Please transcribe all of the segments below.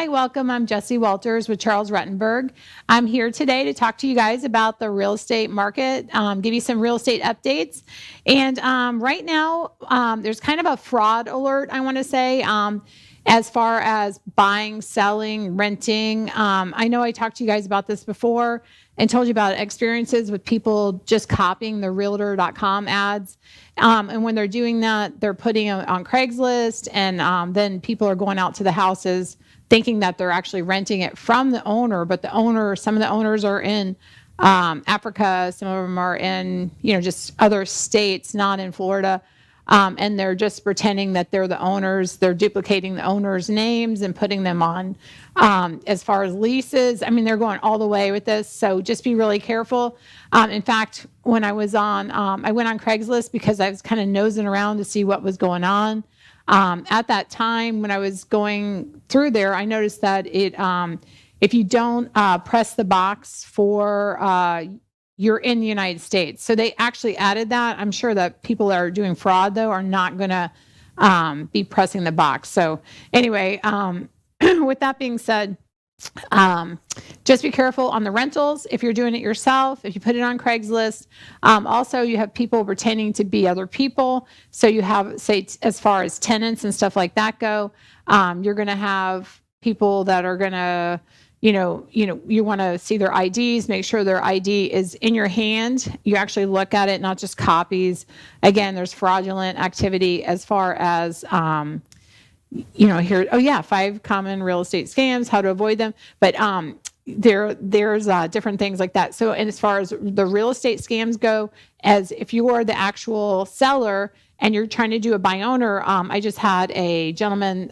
Hi, welcome. I'm Jessie Walters with Charles Rutenberg. I'm here today to talk to you guys about the real estate market, give you some real estate updates. And right now, there's kind of a fraud alert, I want to say, as far as buying, selling, renting. I know I talked to you guys about this before and told you about experiences with people just copying the realtor.com ads. And when they're doing that, they're putting it on Craigslist, and then people are going out to the houses thinking that they're actually renting it from the owner, but some of the owners are in Africa, some of them are in, just other states, not in Florida. And they're just pretending that they're the owners. They're duplicating the owners' names and putting them on. As far as leases, they're going all the way with this. So just be really careful. In fact, when I was I went on Craigslist because I was kind of nosing around to see what was going on. At that time, when I was going through there, I noticed that if you don't press the box for you're in the United States. So they actually added that. I'm sure that people that are doing fraud, though, are not going to be pressing the box. So anyway, with that being said, just be careful on the rentals. If you're doing it yourself, if you put it on Craigslist, also you have people pretending to be other people. So you have, say, as far as tenants and stuff like that go, you're going to have people that are going to, you want to see their IDs, make sure their ID is in your hand. You actually look at it, not just copies. Again, there's fraudulent activity as far as, here, 5 common real estate scams, how to avoid them. But there's different things like that. So, and as far as the real estate scams go, as if you are the actual seller and you're trying to do a buy owner, I just had a gentleman,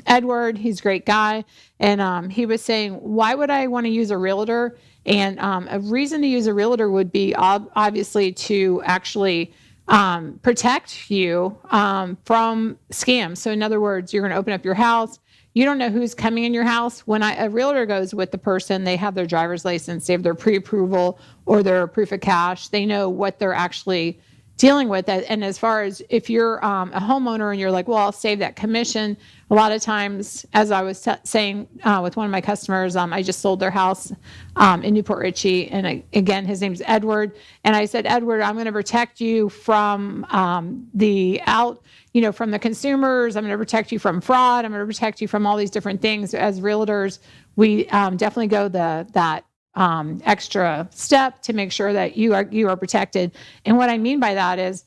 Edward, he's a great guy. And he was saying, why would I want to use a realtor? And a reason to use a realtor would be obviously to actually protect you from scams. So in other words, you're going to open up your house. You don't know who's coming in your house. When a realtor goes with the person, they have their driver's license, they have their pre-approval or their proof of cash. They know what they're actually dealing with it. And as far as if you're a homeowner and you're like, well, I'll save that commission. A lot of times, as I was saying with one of my customers, I just sold their house in Newport Richey. And again, his name's Edward. And I said, Edward, I'm going to protect you from from the consumers. I'm going to protect you from fraud. I'm going to protect you from all these different things. As realtors, we definitely go that extra step to make sure that you are protected. And what I mean by that is,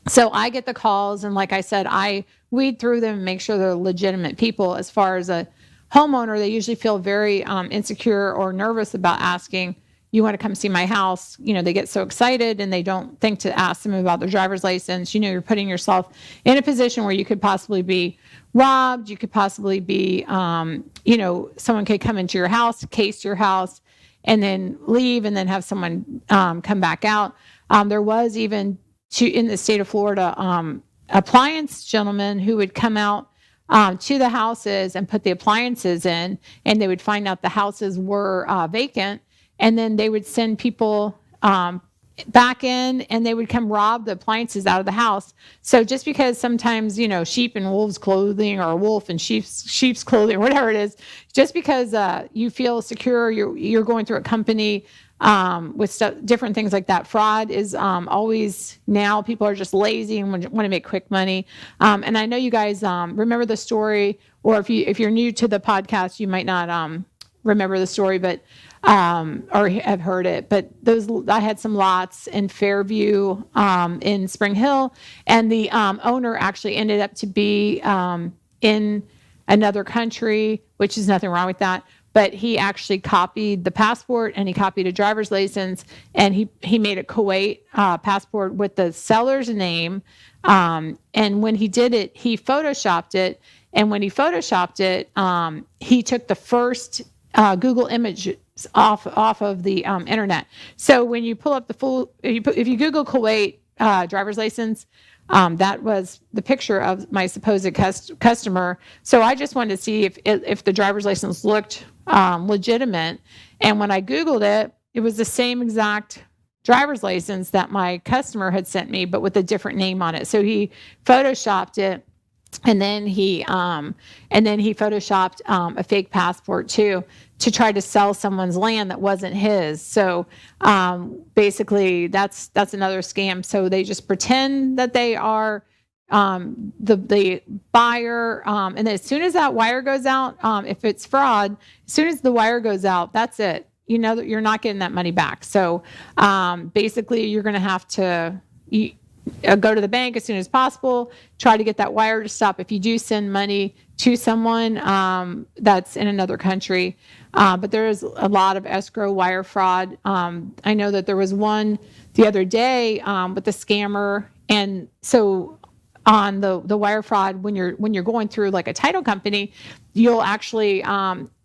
so I get the calls, and like I said, I weed through them and make sure they're legitimate people. As far as a homeowner, they usually feel very insecure or nervous about asking, you want to come see my house? They get so excited and they don't think to ask them about their driver's license. You're putting yourself in a position where you could possibly be robbed. You could possibly be, someone could come into your house, case your house, and then leave, and then have someone come back out. There was even in the state of Florida, appliance gentlemen who would come out to the houses and put the appliances in, and they would find out the houses were vacant, and then they would send people back in, and they would come rob the appliances out of the house. So just because sometimes, sheep in wolves clothing, or a wolf in sheep's clothing, or whatever it is, just because you feel secure, you're going through a company with different things like that. Fraud is always, now people are just lazy and want to make quick money. And I know you guys remember the story, or if you're new to the podcast, you might not remember the story, but or have heard it. But I had some lots in Fairview, in Spring Hill, and the owner actually ended up to be in another country, which is nothing wrong with that. But he actually copied the passport, and he copied a driver's license, and he made a Kuwait passport with the seller's name. And when he did it, he photoshopped it. And when he photoshopped it, he took the first Google image off of the internet. So when you pull up if you Google Kuwait driver's license, that was the picture of my supposed customer. So I just wanted to see if the driver's license looked legitimate. And when I Googled it, it was the same exact driver's license that my customer had sent me, but with a different name on it. So he photoshopped it And then he photoshopped a fake passport too, to try to sell someone's land that wasn't his. So basically, that's another scam. So they just pretend that they are the buyer, and then as soon as that wire goes out, if it's fraud, as soon as the wire goes out, that's it. You know that you're not getting that money back. So basically, you're going to have to go to the bank as soon as possible, try to get that wire to stop if you do send money to someone that's in another country. But there is a lot of escrow wire fraud. I know that there was one the other day with the scammer. And so on the wire fraud, when you're going through like a title company, you'll actually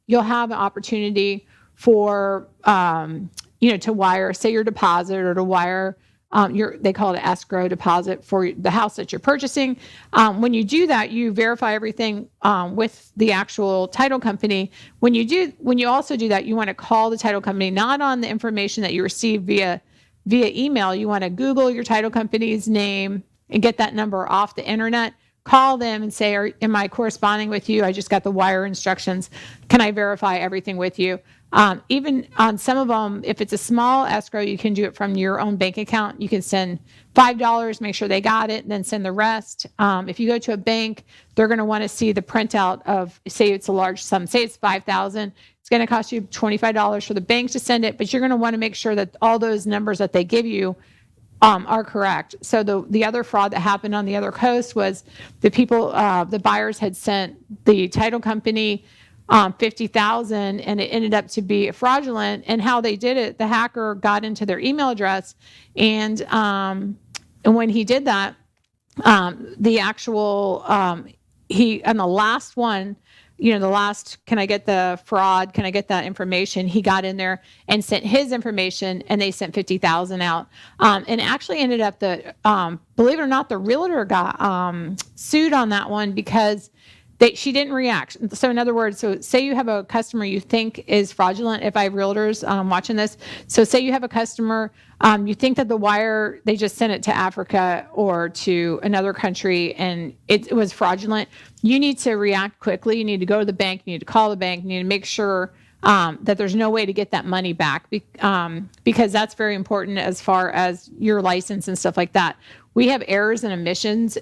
you'll have an opportunity for to wire, say, your deposit, or to wire they call it an escrow deposit for the house that you're purchasing. When you do that, you verify everything with the actual title company. When you also do that, you want to call the title company, not on the information that you receive via email. You want to Google your title company's name and get that number off the internet. Call them and say, am I corresponding with you? I just got the wire instructions. Can I verify everything with you? Even on some of them, if it's a small escrow, you can do it from your own bank account. You can send $5, make sure they got it, and then send the rest. If you go to a bank, they're going to want to see the printout of, say it's a large sum, say it's $5,000. It's going to cost you $25 for the bank to send it, but you're going to want to make sure that all those numbers that they give you are correct. So the other fraud that happened on the other coast was the buyers had sent the title company $50,000, and it ended up to be fraudulent. And how they did it, the hacker got into their email address, and when he did that, the actual he on the last one, the last, can I get the fraud? Can I get that information? He got in there and sent his information, and they sent 50,000 out. And actually ended up believe it or not, the realtor got sued on that one because she didn't react. So in other words, so say you have a customer you think is fraudulent. If I have realtors watching this, so say you have a customer, you think that the wire, they just sent it to Africa or to another country, and it was fraudulent. You need to react quickly. You need to go to the bank. You need to call the bank. You need to make sure that there's no way to get that money back, because that's very important as far as your license and stuff like that. We have errors and omissions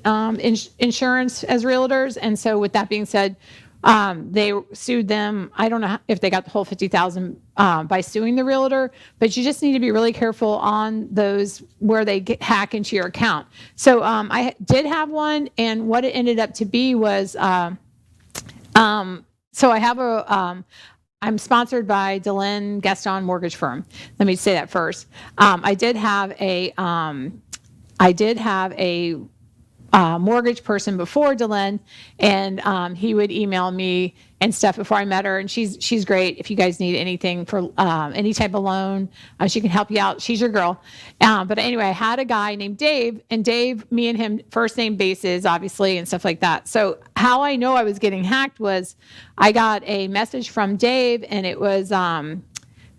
insurance as realtors. And so with that being said, they sued them. I don't know if they got the whole 50,000 by suing the realtor, but you just need to be really careful on those where they hack into your account. So I did have one, and what it ended up to be was, so I have I'm sponsored by Delenn Gaston Mortgage Firm. Let me say that first. I did have a mortgage person before Delenn, and he would email me and stuff before I met her. And she's great. If you guys need anything for any type of loan, she can help you out. She's your girl. But anyway, I had a guy named Dave, and Dave, me and him, first name basis, obviously, and stuff like that. So how I know I was getting hacked was I got a message from Dave, and it was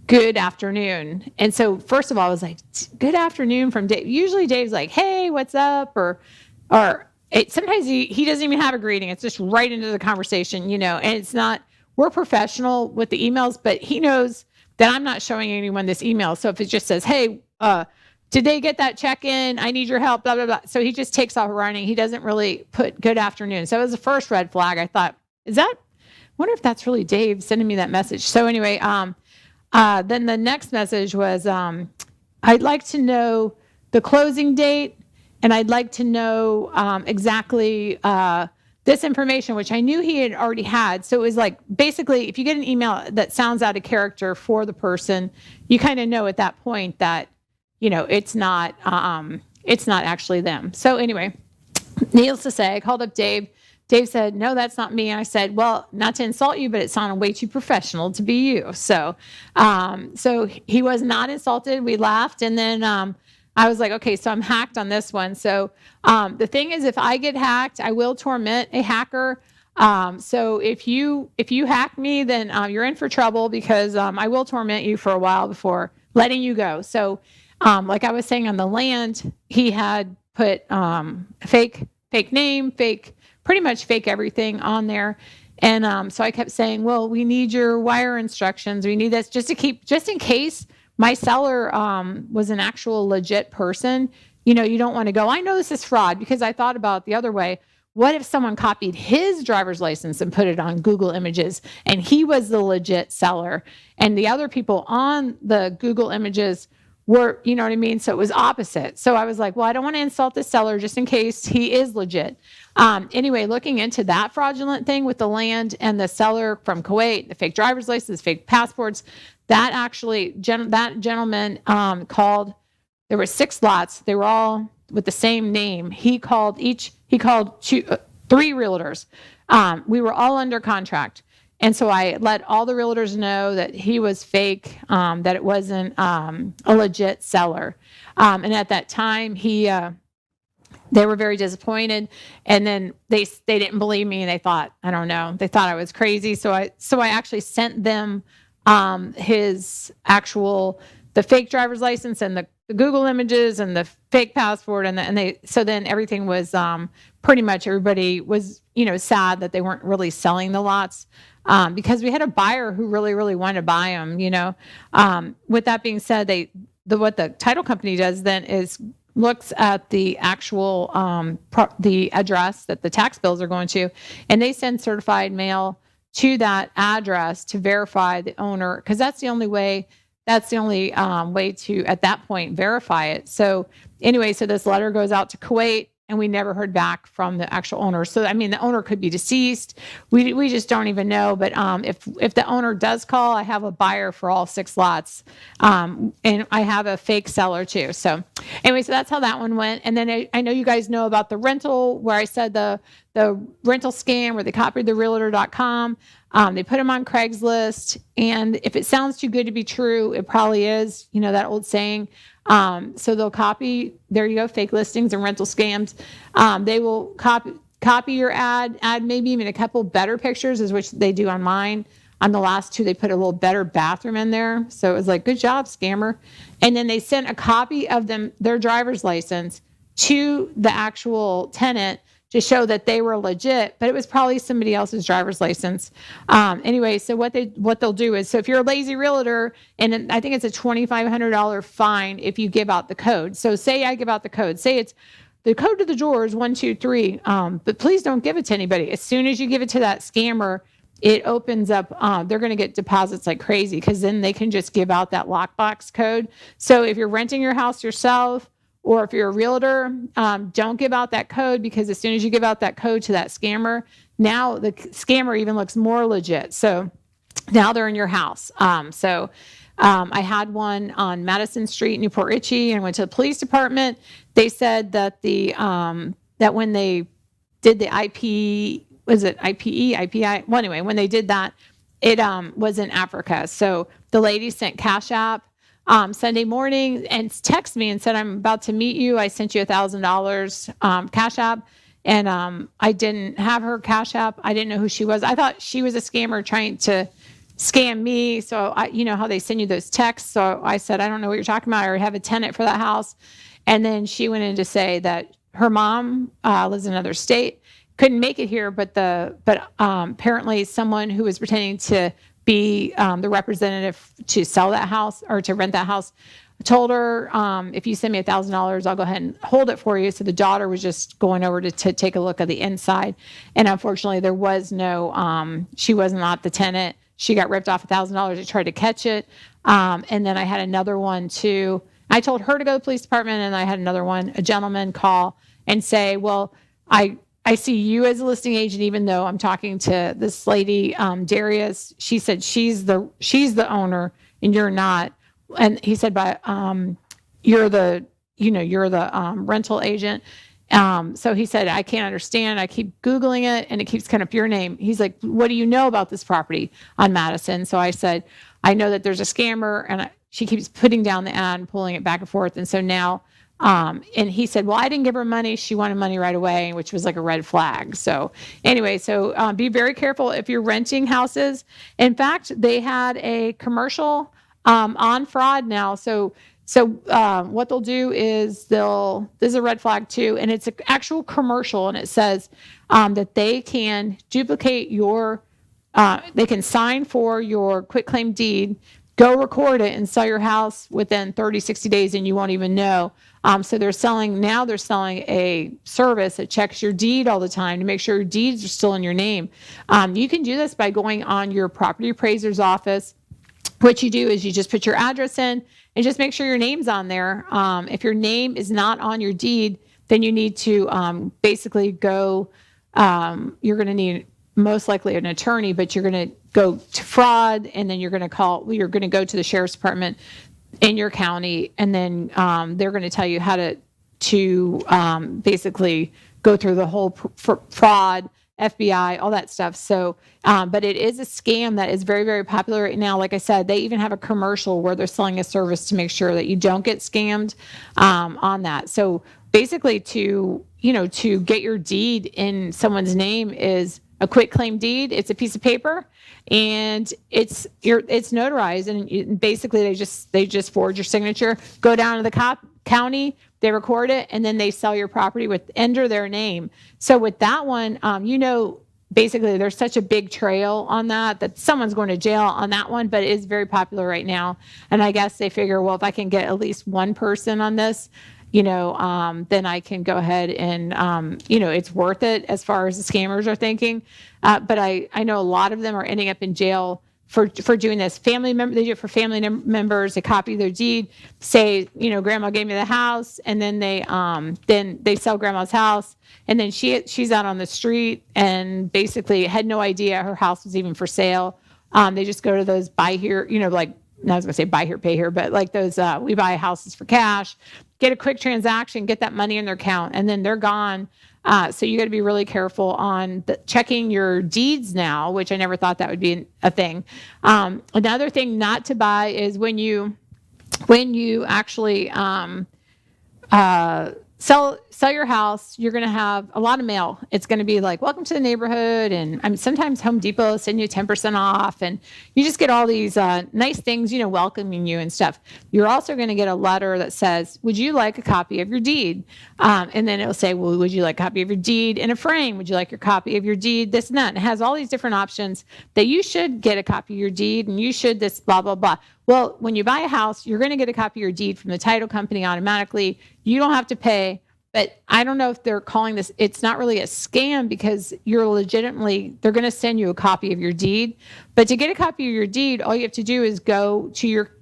good afternoon. And so first of all, I was like, good afternoon from Dave. Usually Dave's like, hey, what's up? Or sometimes he doesn't even have a greeting. It's just right into the conversation, and it's not, we're professional with the emails, but he knows that I'm not showing anyone this email. So if it just says, hey, did they get that check in? I need your help, blah, blah, blah. So he just takes off running. He doesn't really put good afternoon. So it was the first red flag. I thought, wonder if that's really Dave sending me that message. So anyway, then the next message was, I'd like to know the closing date, and I'd like to know exactly this information, which I knew he had already had. So it was like, basically, if you get an email that sounds out of character for the person, you kind of know at that point that, it's not actually them. So anyway, needless to say, I called up Dave. Dave said, no, that's not me. And I said, well, not to insult you, but it sounded way too professional to be you. So he was not insulted. We laughed. And then I was like, okay, so I'm hacked on this one. So the thing is, if I get hacked, I will torment a hacker. So if you hack me, then you're in for trouble, because I will torment you for a while before letting you go. So like I was saying on the land, he had put fake name, fake pretty much fake everything on there. And so I kept saying, well, we need your wire instructions. We need this just in case my seller was an actual legit person. You don't want to go, I know this is fraud, because I thought about it the other way. What if someone copied his driver's license and put it on Google Images and he was the legit seller and the other people on the Google Images were, you know what I mean? So it was opposite. So I was like, well, I don't want to insult the seller just in case he is legit. Anyway, looking into that fraudulent thing with the land and the seller from Kuwait, the fake driver's license, fake passports, that actually, that gentleman called, there were 6 lots. They were all with the same name. He called 3 realtors. We were all under contract. And so I let all the realtors know that he was fake, that it wasn't a legit seller. And at that time, they were very disappointed. And then they didn't believe me, and they thought, I don't know, they thought I was crazy. So I actually sent them the fake driver's license and the Google Images and the fake passport, so then everything was pretty much, everybody was sad that they weren't really selling the lots, because we had a buyer who really, really wanted to buy them. With that being said, what the title company does then is looks at the actual the address that the tax bills are going to, and they send certified mail to that address to verify the owner, because that's the only way to, at that point, verify it. So anyway, so this letter goes out to Kuwait, and we never heard back from the actual owner. So, I mean, the owner could be deceased. We just don't even know. But if the owner does call, I have a buyer for all 6 lots. And I have a fake seller too. So anyway, so that's how that one went. And then I know you guys know about the rental, where I said the rental scam where they copied the realtor.com. They put them on Craigslist. And if it sounds too good to be true, it probably is, that old saying. So they'll copy, there you go, fake listings and rental scams. They will copy your ad maybe even a couple better pictures, is which they do on mine. On the last 2, they put a little better bathroom in there. So it was like, good job, scammer. And then they sent a copy of their driver's license to the actual tenant to show that they were legit, but it was probably somebody else's driver's license. Anyway, so what they'll do is, so if you're a lazy realtor, and I think it's a $2,500 fine if you give out the code. So say I give out the code, say it's the code to the door is 123, but please don't give it to anybody. As soon as you give it to that scammer, it opens up, they're going to get deposits like crazy, because then they can just give out that lockbox code. So if you're renting your house yourself, or if you're a realtor, don't give out that code, because as soon as you give out that code to that scammer, now the scammer even looks more legit. So now they're in your house. I had one on Madison Street, Newport Richey, and went to the police department. They said that that when they did the IPE, IPI? Well, anyway, when they did that, it was in Africa. So the lady sent Cash App Sunday morning and texted me and said, I'm about to meet you. I sent you $1,000 Cash App. And I didn't have her Cash App. I didn't know who she was. I thought she was a scammer trying to scam me. So you know how they send you those texts. So I said, I don't know what you're talking about. I already have a tenant for that house. And then she went in to say that her mom lives in another state, couldn't make it here, but apparently someone who was pretending to be the representative to sell that house or to rent that house told her, if you send me $1,000, I'll go ahead and hold it for you. So the daughter was just going over to take a look at the inside. And unfortunately, there was no, she was not the tenant. She got ripped off $1,000. They tried to catch it. And then I had another one too. I told her to go to the police department, and I had another one, a gentleman call and say, well, I see you as a listing agent, even though I'm talking to this lady, Darius. She said she's the owner and you're not. And he said, but you're the rental agent. So he said, I can't understand. I keep Googling it and it keeps coming up your name. He's like, what do you know about this property on Madison? So I said, I know that there's a scammer, and she keeps putting down the ad and pulling it back and forth. And so now, and he said, well, I didn't give her money. She wanted money right away, which was like a red flag. So anyway, be very careful if you're renting houses. In fact, they had a commercial on fraud now. So So what they'll do is this is a red flag too, and it's an actual commercial, and it says that they can duplicate they can sign for your quitclaim deed, go record it and sell your house within 30, 60 days and you won't even know. So they're selling a service that checks your deed all the time to make sure your deeds are still in your name. You can do this by going on your property appraiser's office. What you do is you just put your address in and just make sure your name's on there. If your name is not on your deed, then you need to basically go, you're going to need most likely an attorney, but you're going to go to fraud, and then you're going to go to the sheriff's department in your county, and then they're going to tell you how to basically go through the whole fraud, FBI, all that stuff. So, but it is a scam that is very, very popular right now. Like I said, they even have a commercial where they're selling a service to make sure that you don't get scammed on that. So basically to get your deed in someone's name is a quitclaim deed. It's a piece of paper, and it's notarized, and basically they just forge your signature, go down to the county, they record it, and then they sell your property under their name. So with that one, basically there's such a big trail on that someone's going to jail on that one, but it is very popular right now. And I guess they figure, well, if I can get at least one person on this, then I can go ahead and, it's worth it as far as the scammers are thinking. But I know a lot of them are ending up in jail for doing this. They do it for family members. They copy their deed, say, grandma gave me the house, and then they sell grandma's house, and then she's out on the street and basically had no idea her house was even for sale. They just go to those buy here, like, I was going to say buy here, pay here, but like those, we buy houses for cash, get a quick transaction, get that money in their account, and then they're gone. So you got to be really careful on checking your deeds now, which I never thought that would be a thing. Another thing not to buy is when you actually sell your house, you're going to have a lot of mail. It's going to be like, welcome to the neighborhood. And sometimes Home Depot will send you 10% off. And you just get all these nice things, welcoming you and stuff. You're also going to get a letter that says, would you like a copy of your deed? And then it'll say, well, would you like a copy of your deed in a frame? Would you like your copy of your deed, this and that? And it has all these different options that you should get a copy of your deed, and you should this, blah, blah, blah. Well, when you buy a house, you're going to get a copy of your deed from the title company automatically. You don't have to pay. But I don't know if they're calling this, it's not really a scam, because they're going to send you a copy of your deed. But to get a copy of your deed, all you have to do is go to your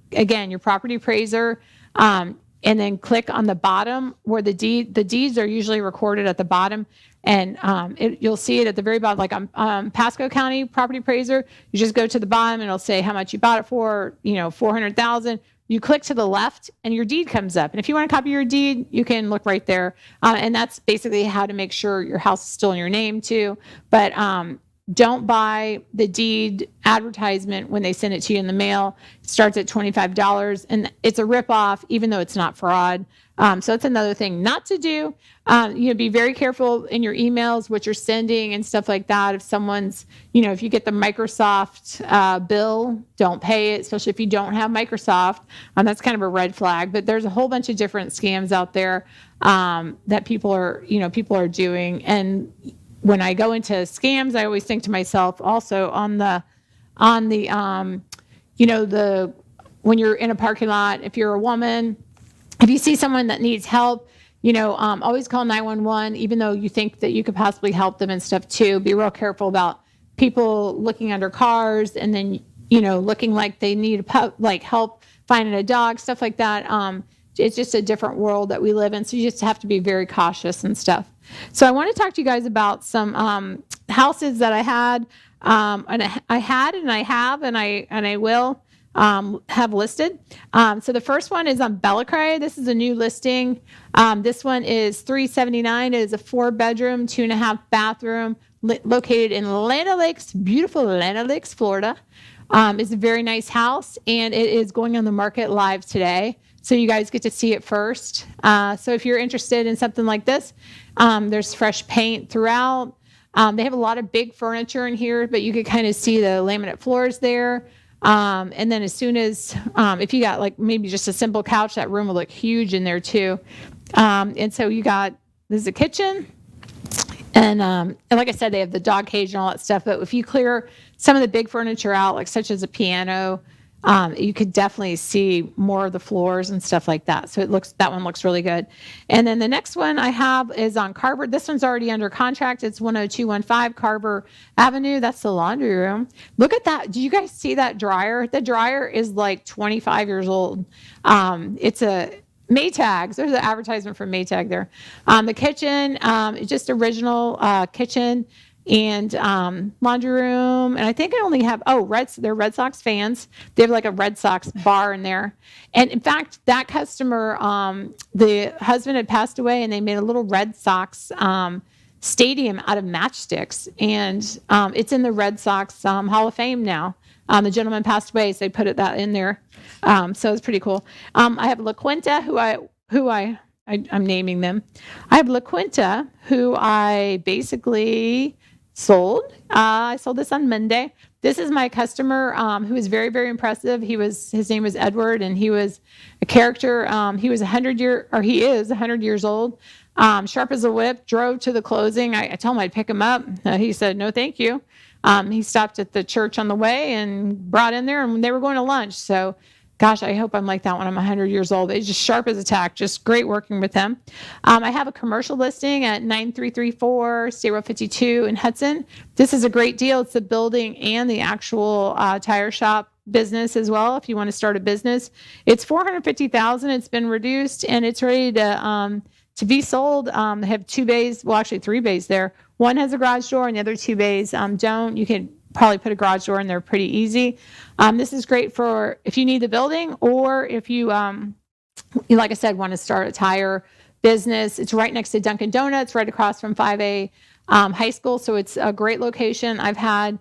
property appraiser, and then click on the bottom where the deeds are usually recorded at the bottom. And you'll see it at the very bottom, like on Pasco County property appraiser. You just go to the bottom and it'll say how much you bought it for, $400,000. You click to the left and your deed comes up. And if you want to copy your deed, you can look right there. And that's basically how to make sure your house is still in your name too. But don't buy the deed advertisement when they send it to you in the mail. It starts at $25, and it's a ripoff, even though it's not fraud. So that's another thing not to do. Be very careful in your emails, what you're sending and stuff like that. If someone's, if you get the Microsoft bill, don't pay it, especially if you don't have Microsoft. That's kind of a red flag. But there's a whole bunch of different scams out there that people are doing. And when I go into scams, I always think to myself also when you're in a parking lot, if you're a woman, if you see someone that needs help, always call 911, even though you think that you could possibly help them and stuff too. Be real careful about people looking under cars and then, looking like they need help finding a dog, stuff like that. It's just a different world that we live in. So you just have to be very cautious and stuff. So I want to talk to you guys about some houses that I had, and I will have listed. So the first one is on Bellacride. This is a new listing. This one is $379. It is a 4-bedroom, 2.5 bathroom, located in Atlantic Lakes, beautiful Atlantic Lakes, Florida. It's a very nice house, and it is going on the market live today. So you guys get to see it first. So if you're interested in something like this, there's fresh paint throughout. They have a lot of big furniture in here, but you can kind of see the laminate floors there. And then as soon as, if you got like maybe just a simple couch, that room will look huge in there too. And so there's a kitchen. And like I said, they have the dog cage and all that stuff. But if you clear some of the big furniture out, like such as a piano, you could definitely see more of the floors and stuff like that. So that one looks really good. And then the next one I have is on Carver. This one's already under contract. It's 10215 Carver Avenue. That's the laundry room. Look at that. Do you guys see that dryer? The dryer is like 25 years old. It's a Maytags. There's an advertisement for Maytag there. The kitchen, just original kitchen and laundry room. And I think I only have, they're Red Sox fans. They have like a Red Sox bar in there. And in fact, that customer, the husband had passed away and they made a little Red Sox stadium out of matchsticks. And it's in the Red Sox Hall of Fame now. The gentleman passed away, so they put that in there. So it's pretty cool. I have La Quinta, I'm naming them. I have La Quinta, who I basically sold. I sold this on Monday. This is my customer who is very, very impressive. His name was Edward, and he was a character. He is 100 years old. Sharp as a whip, drove to the closing. I told him I'd pick him up. He said, no, thank you. He stopped at the church on the way and brought in there, and they were going to lunch. So, gosh, I hope I'm like that when I'm 100 years old. He's just sharp as a tack, just great working with him. I have a commercial listing at 9334 State Road 52 in Hudson. This is a great deal. It's the building and the actual tire shop business as well. If you want to start a business, it's $450,000. It's been reduced and it's ready to be sold. They have 2 bays, well, actually 3 bays there. One has a garage door and the other 2 bays don't. You can probably put a garage door in there pretty easy. This is great for if you need the building or if you, like I said, want to start a tire business. It's right next to Dunkin' Donuts, right across from 5A high school. So it's a great location. I've had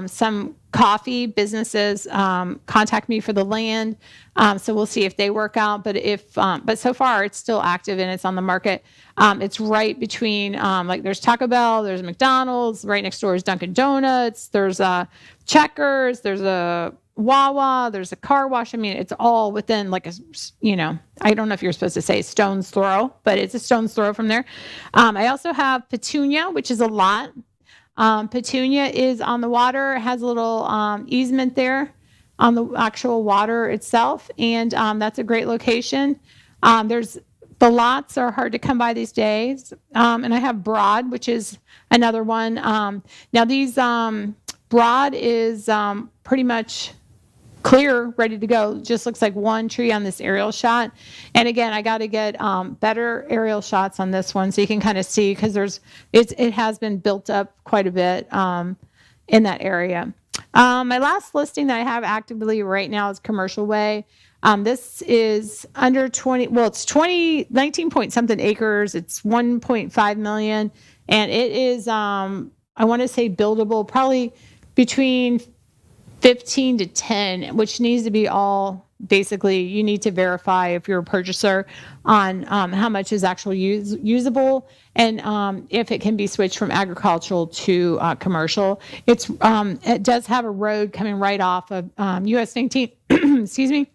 some coffee businesses contact me for the land. So we'll see if they work out. But so far it's still active and it's on the market. It's right between, like there's Taco Bell, there's McDonald's, right next door is Dunkin' Donuts, there's Checkers, there's a Wawa, there's a car wash. I mean, it's all within like I don't know if you're supposed to say stone's throw, but it's a stone's throw from there. I also have Petunia, which is a lot. Petunia is on the water, has a little easement there on the actual water itself, and that's a great location. The lots are hard to come by these days, and I have Broad, which is another one. Now these Broad is pretty much clear, ready to go. Just looks like one tree on this aerial shot. And again, I got to get better aerial shots on this one so you can kind of see because it has been built up quite a bit in that area. My last listing that I have actively right now is Commercial Way. This is under 19 point something acres. It's 1.5 million. And it is, I want to say buildable, probably between 15 to 10, which needs to be all basically you need to verify if you're a purchaser on how much is actually usable and if it can be switched from agricultural to commercial. It does have a road coming right off of US 19, excuse me,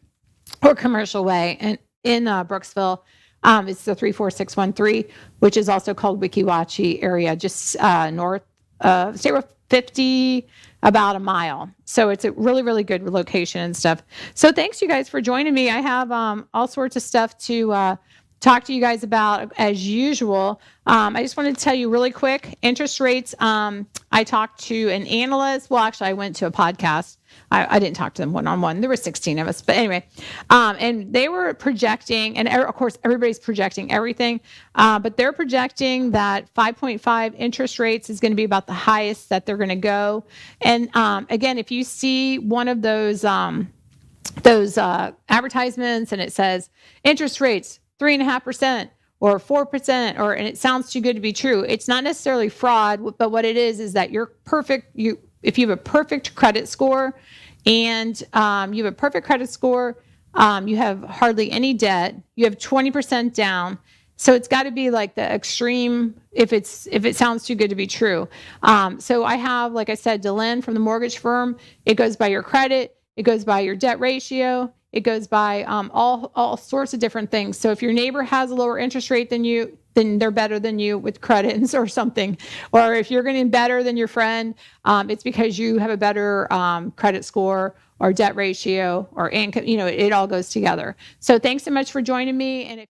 or Commercial Way and in Brooksville. It's the 34613, which is also called Weeki Wachee area, just north of State Road 50, about a mile. So it's a really, really good location and stuff. So thanks you guys for joining me. I have all sorts of stuff to talk to you guys about as usual. I just wanted to tell you really quick, interest rates. I talked to an analyst. Well, actually I went to a podcast. I didn't talk to them one-on-one. There were 16 of us, but anyway, and they were projecting, and of course everybody's projecting everything, but they're projecting that 5.5 interest rates is going to be about the highest that they're going to go. And again, if you see one of those advertisements and it says interest rates 3.5%. Or 4%, and it sounds too good to be true. It's not necessarily fraud, but what it is that you're perfect. If you have a perfect credit score, and you have a perfect credit score, you have hardly any debt. You have 20% down. So it's got to be like the extreme if it sounds too good to be true. So I have, like I said, Delenn from the mortgage firm. It goes by your credit. It goes by your debt ratio. It goes by all sorts of different things. So if your neighbor has a lower interest rate than you, then they're better than you with credits or something. Or if you're getting better than your friend, it's because you have a better credit score or debt ratio or income. It all goes together. So thanks so much for joining me. And if